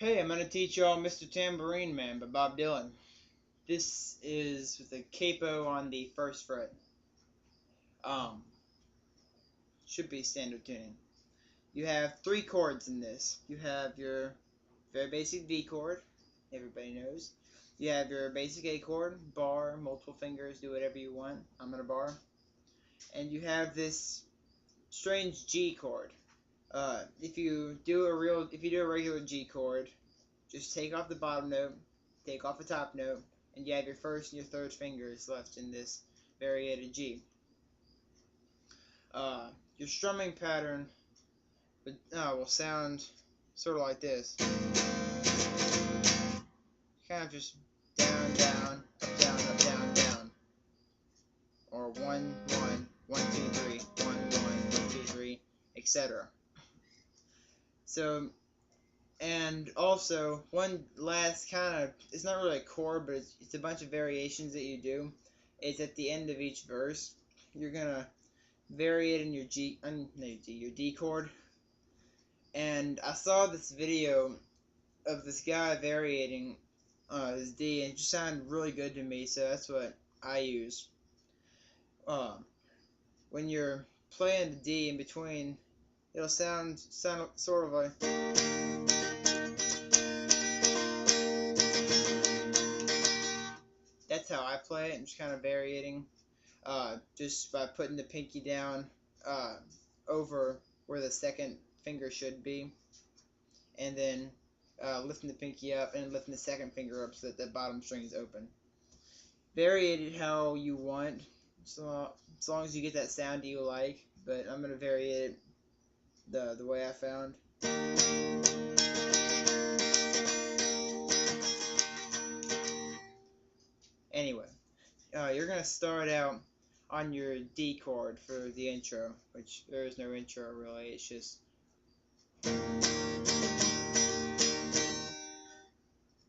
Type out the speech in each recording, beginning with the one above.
Hey, I'm gonna teach y'all Mr. Tambourine Man by Bob Dylan. This is with a capo on the first fret. Um, should be standard tuning. You have three chords in this. You have your very basic D chord, everybody knows. You have your basic A chord, bar, multiple fingers, do whatever you want. I'm in a bar. And you have this strange G chord. If you do a regular G chord, just take off the bottom note, take off the top note, and you have your first and your third fingers left in this variated G. Your strumming pattern will sound sort of like this. Kind of just down, down, up, down, up, down, down. Or 1, 1, 1, 2, 3, 1, 1, 1, 2, 3, etc. So, and also, one last kind of, it's not really a chord, but it's a bunch of variations that you do. It's at the end of each verse. You're going to vary it in your your D chord. And I saw this video of this guy varying his D, and it just sounded really good to me, so that's what I use. When you're playing the D in between, it'll sound sort of like... That's how I play it. I'm just kind of varying, just by putting the pinky down over where the second finger should be, and then lifting the pinky up and lifting the second finger up so that the bottom string is open. Vary it how you want, so as long as you get that sound you like. But I'm gonna vary it the way I found. Anyway, you're going to start out on your D chord for the intro, which there is no intro really, it's just... I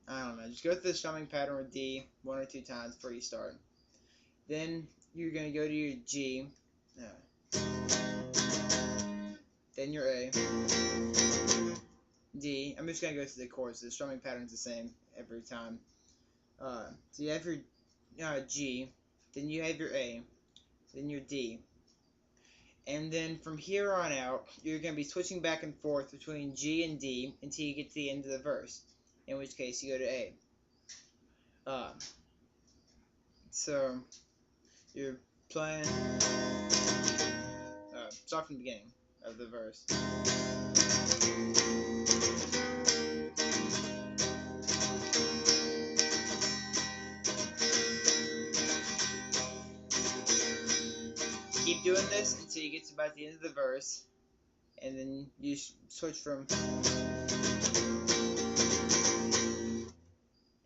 don't know, just go through the strumming pattern with D 1 or 2 times before you start. Then you're going to go to your G, then your A, D. I'm just going to go through the chords, so the strumming pattern's the same every time. So you have your G, then you have your A, then your D, and then from here on out you're going to be switching back and forth between G and D until you get to the end of the verse, in which case you go to A. So you're playing, start from the beginning of the verse. Keep doing this until you get to about the end of the verse, and then you switch from,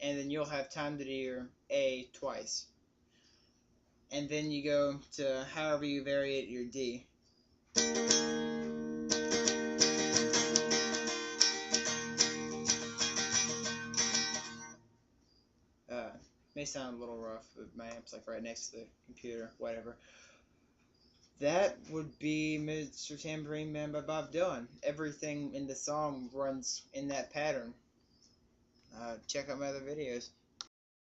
and then you'll have time to do your A twice, and then you go to however you variate your D. May sound a little rough, but my amp's like right next to the computer, whatever. That would be Mr. Tambourine Man by Bob Dylan. Everything in the song runs in that pattern. Check out my other videos.